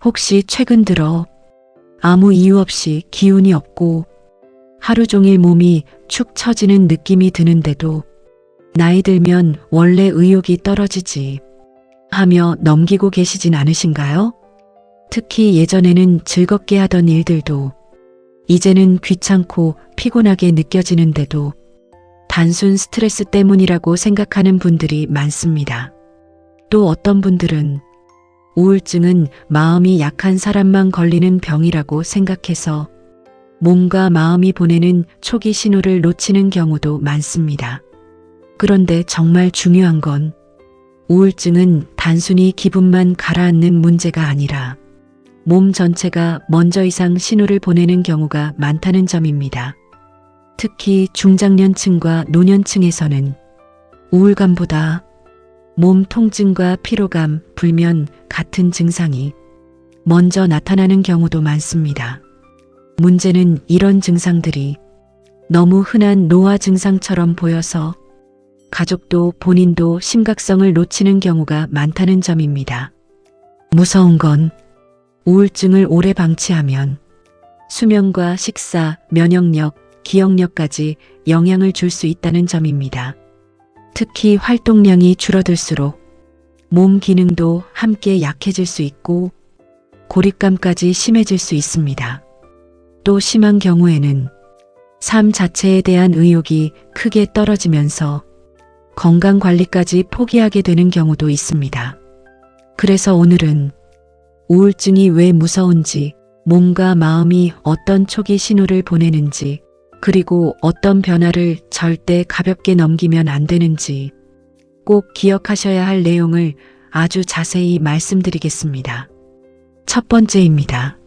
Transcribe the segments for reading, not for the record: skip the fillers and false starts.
혹시 최근 들어 아무 이유 없이 기운이 없고 하루 종일 몸이 축 처지는 느낌이 드는데도 나이 들면 원래 의욕이 떨어지지 하며 넘기고 계시진 않으신가요? 특히 예전에는 즐겁게 하던 일들도 이제는 귀찮고 피곤하게 느껴지는데도 단순 스트레스 때문이라고 생각하는 분들이 많습니다. 또 어떤 분들은 우울증은 마음이 약한 사람만 걸리는 병이라고 생각해서 몸과 마음이 보내는 초기 신호를 놓치는 경우도 많습니다. 그런데 정말 중요한 건 우울증은 단순히 기분만 가라앉는 문제가 아니라 몸 전체가 먼저 이상 신호를 보내는 경우가 많다는 점입니다. 특히 중장년층과 노년층에서는 우울감보다 몸 통증과 피로감, 불면 같은 증상이 먼저 나타나는 경우도 많습니다. 문제는 이런 증상들이 너무 흔한 노화 증상처럼 보여서 가족도 본인도 심각성을 놓치는 경우가 많다는 점입니다. 무서운 건 우울증을 오래 방치하면 수면과 식사, 면역력, 기억력까지 영향을 줄 수 있다는 점입니다. 특히 활동량이 줄어들수록 몸 기능도 함께 약해질 수 있고 고립감까지 심해질 수 있습니다. 또 심한 경우에는 삶 자체에 대한 의욕이 크게 떨어지면서 건강관리까지 포기하게 되는 경우도 있습니다. 그래서 오늘은 우울증이 왜 무서운지, 몸과 마음이 어떤 초기 신호를 보내는지, 그리고 어떤 변화를 절대 가볍게 넘기면 안 되는지 꼭 기억하셔야 할 내용을 아주 자세히 말씀드리겠습니다. 첫 번째입니다.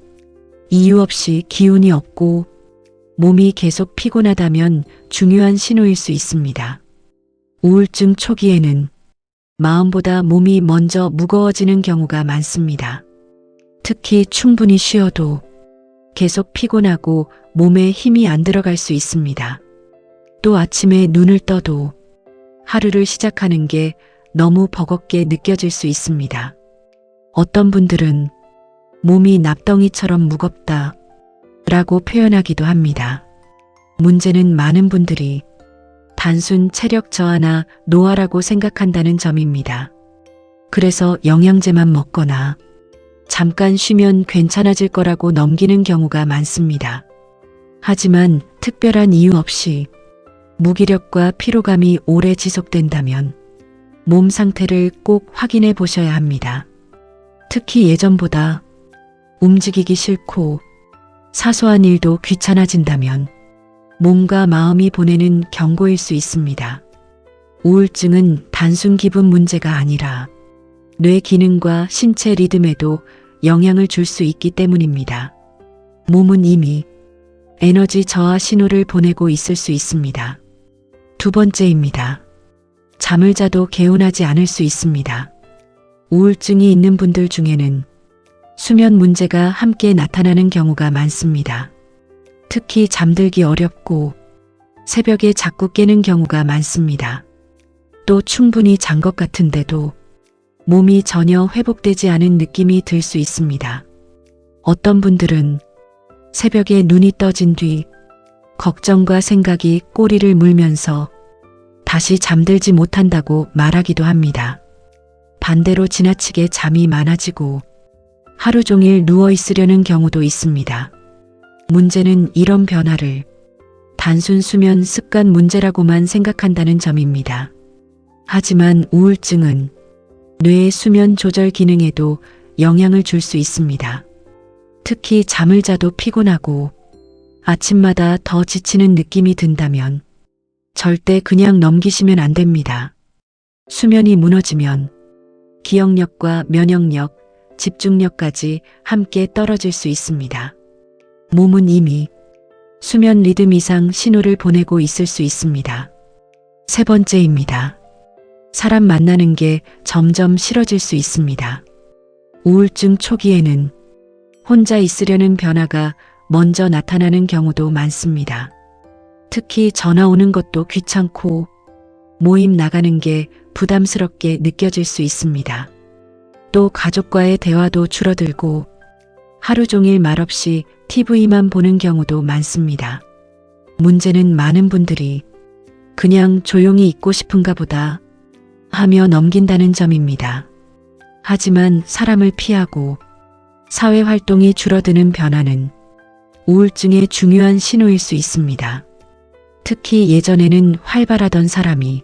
이유 없이 기운이 없고 몸이 계속 피곤하다면 중요한 신호일 수 있습니다. 우울증 초기에는 마음보다 몸이 먼저 무거워지는 경우가 많습니다. 특히 충분히 쉬어도 계속 피곤하고 몸에 힘이 안 들어갈 수 있습니다. 또 아침에 눈을 떠도 하루를 시작하는 게 너무 버겁게 느껴질 수 있습니다. 어떤 분들은 몸이 납덩이처럼 무겁다 라고 표현하기도 합니다. 문제는 많은 분들이 단순 체력 저하나 노화라고 생각한다는 점입니다. 그래서 영양제만 먹거나 잠깐 쉬면 괜찮아질 거라고 넘기는 경우가 많습니다. 하지만 특별한 이유 없이 무기력과 피로감이 오래 지속된다면 몸 상태를 꼭 확인해 보셔야 합니다. 특히 예전보다 움직이기 싫고 사소한 일도 귀찮아진다면 몸과 마음이 보내는 경고일 수 있습니다. 우울증은 단순 기분 문제가 아니라 뇌 기능과 신체 리듬에도 영향을 줄 수 있기 때문입니다. 몸은 이미 에너지 저하 신호를 보내고 있을 수 있습니다. 두 번째입니다. 잠을 자도 개운하지 않을 수 있습니다. 우울증이 있는 분들 중에는 수면 문제가 함께 나타나는 경우가 많습니다. 특히 잠들기 어렵고 새벽에 자꾸 깨는 경우가 많습니다. 또 충분히 잔 것 같은데도 몸이 전혀 회복되지 않은 느낌이 들 수 있습니다. 어떤 분들은 새벽에 눈이 떠진 뒤 걱정과 생각이 꼬리를 물면서 다시 잠들지 못한다고 말하기도 합니다. 반대로 지나치게 잠이 많아지고 하루 종일 누워 있으려는 경우도 있습니다. 문제는 이런 변화를 단순 수면 습관 문제라고만 생각한다는 점입니다. 하지만 우울증은 뇌의 수면 조절 기능에도 영향을 줄 수 있습니다. 특히 잠을 자도 피곤하고 아침마다 더 지치는 느낌이 든다면 절대 그냥 넘기시면 안 됩니다. 수면이 무너지면 기억력과 면역력, 집중력까지 함께 떨어질 수 있습니다. 몸은 이미 수면 리듬 이상 신호를 보내고 있을 수 있습니다. 세 번째입니다. 사람 만나는 게 점점 싫어질 수 있습니다. 우울증 초기에는 혼자 있으려는 변화가 먼저 나타나는 경우도 많습니다. 특히 전화 오는 것도 귀찮고 모임 나가는 게 부담스럽게 느껴질 수 있습니다. 또 가족과의 대화도 줄어들고 하루 종일 말없이 TV만 보는 경우도 많습니다. 문제는 많은 분들이 그냥 조용히 있고 싶은가 보다 하며 넘긴다는 점입니다. 하지만 사람을 피하고 사회 활동이 줄어드는 변화는 우울증의 중요한 신호일 수 있습니다. 특히 예전에는 활발하던 사람이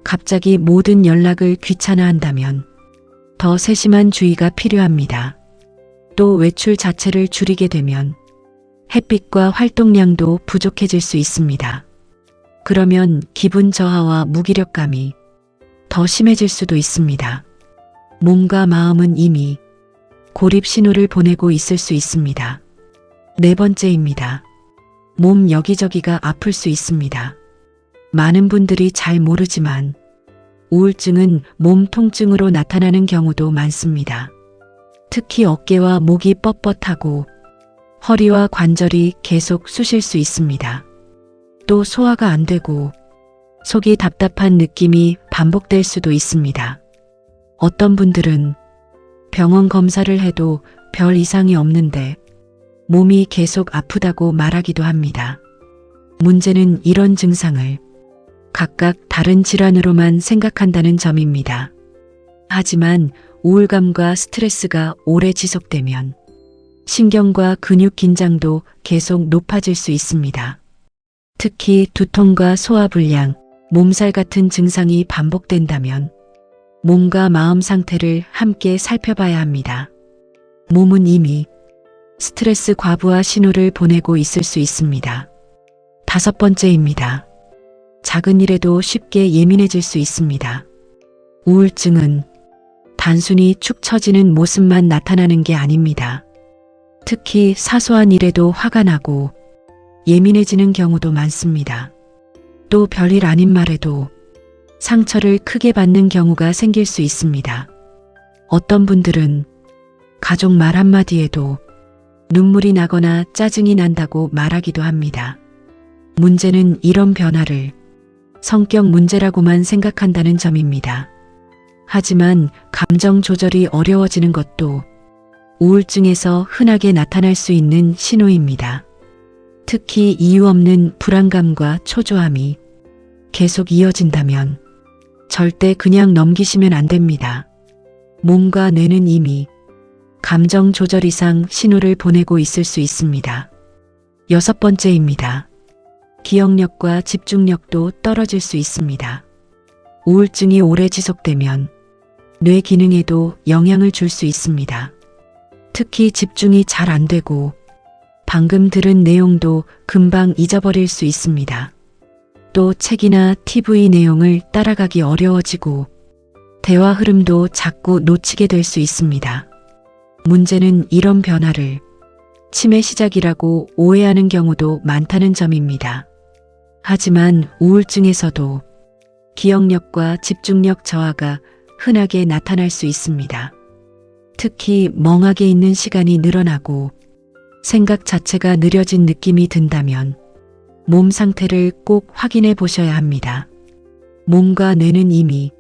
갑자기 모든 연락을 귀찮아한다면 더 세심한 주의가 필요합니다. 또 외출 자체를 줄이게 되면 햇빛과 활동량도 부족해질 수 있습니다. 그러면 기분 저하와 무기력감이 더 심해질 수도 있습니다. 몸과 마음은 이미 고립 신호를 보내고 있을 수 있습니다. 네 번째입니다. 몸 여기저기가 아플 수 있습니다. 많은 분들이 잘 모르지만 우울증은 몸 통증으로 나타나는 경우도 많습니다. 특히 어깨와 목이 뻣뻣하고 허리와 관절이 계속 쑤실 수 있습니다. 또 소화가 안 되고 속이 답답한 느낌이 반복될 수도 있습니다. 어떤 분들은 병원 검사를 해도 별 이상이 없는데 몸이 계속 아프다고 말하기도 합니다. 문제는 이런 증상을 각각 다른 질환으로만 생각한다는 점입니다. 하지만 우울감과 스트레스가 오래 지속되면 신경과 근육 긴장도 계속 높아질 수 있습니다. 특히 두통과 소화불량, 몸살 같은 증상이 반복된다면 몸과 마음 상태를 함께 살펴봐야 합니다. 몸은 이미 스트레스 과부하 신호를 보내고 있을 수 있습니다. 다섯 번째입니다. 작은 일에도 쉽게 예민해질 수 있습니다. 우울증은 단순히 축 처지는 모습만 나타나는 게 아닙니다. 특히 사소한 일에도 화가 나고 예민해지는 경우도 많습니다. 또 별일 아닌 말에도 상처를 크게 받는 경우가 생길 수 있습니다. 어떤 분들은 가족 말 한마디에도 눈물이 나거나 짜증이 난다고 말하기도 합니다. 문제는 이런 변화를 성격 문제라고만 생각한다는 점입니다. 하지만 감정 조절이 어려워지는 것도 우울증에서 흔하게 나타날 수 있는 신호입니다. 특히 이유 없는 불안감과 초조함이 계속 이어진다면 절대 그냥 넘기시면 안 됩니다. 몸과 뇌는 이미 감정 조절 이상 신호를 보내고 있을 수 있습니다. 여섯 번째입니다. 기억력과 집중력도 떨어질 수 있습니다. 우울증이 오래 지속되면 뇌 기능에도 영향을 줄 수 있습니다. 특히 집중이 잘 안 되고 방금 들은 내용도 금방 잊어버릴 수 있습니다. 또 책이나 TV 내용을 따라가기 어려워지고 대화 흐름도 자꾸 놓치게 될 수 있습니다. 문제는 이런 변화를 치매 시작이라고 오해하는 경우도 많다는 점입니다. 하지만 우울증에서도 기억력과 집중력 저하가 흔하게 나타날 수 있습니다. 특히 멍하게 있는 시간이 늘어나고 생각 자체가 느려진 느낌이 든다면 몸 상태를 꼭 확인해 보셔야 합니다. 몸과 뇌는 이미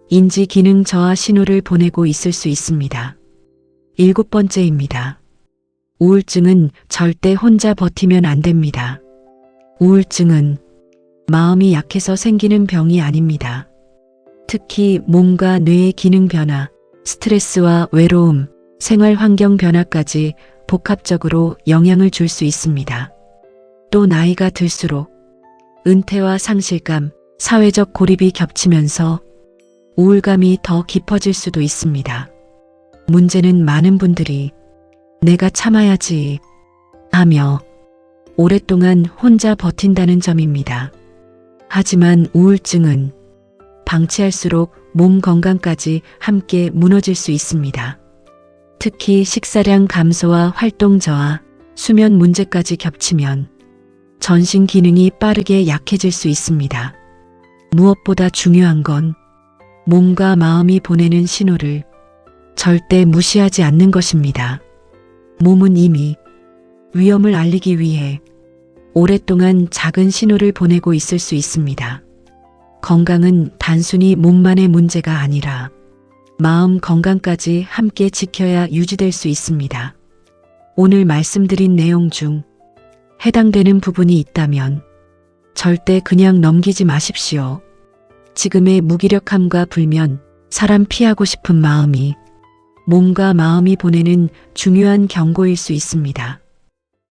인지 기능 저하 신호를 보내고 있을 수 있습니다. 일곱 번째입니다. 우울증은 절대 혼자 버티면 안 됩니다. 우울증은 마음이 약해서 생기는 병이 아닙니다. 특히 몸과 뇌의 기능 변화, 스트레스와 외로움, 생활 환경 변화까지 복합적으로 영향을 줄 수 있습니다. 또 나이가 들수록 은퇴와 상실감, 사회적 고립이 겹치면서 우울감이 더 깊어질 수도 있습니다. 문제는 많은 분들이 내가 참아야지 하며 오랫동안 혼자 버틴다는 점입니다. 하지만 우울증은 방치할수록 몸 건강까지 함께 무너질 수 있습니다. 특히 식사량 감소와 활동 저하, 수면 문제까지 겹치면 전신 기능이 빠르게 약해질 수 있습니다. 무엇보다 중요한 건 몸과 마음이 보내는 신호를 절대 무시하지 않는 것입니다. 몸은 이미 위험을 알리기 위해 오랫동안 작은 신호를 보내고 있을 수 있습니다. 건강은 단순히 몸만의 문제가 아니라 마음 건강까지 함께 지켜야 유지될 수 있습니다. 오늘 말씀드린 내용 중 해당되는 부분이 있다면 절대 그냥 넘기지 마십시오. 지금의 무기력함과 불면, 사람 피하고 싶은 마음이 몸과 마음이 보내는 중요한 경고일 수 있습니다.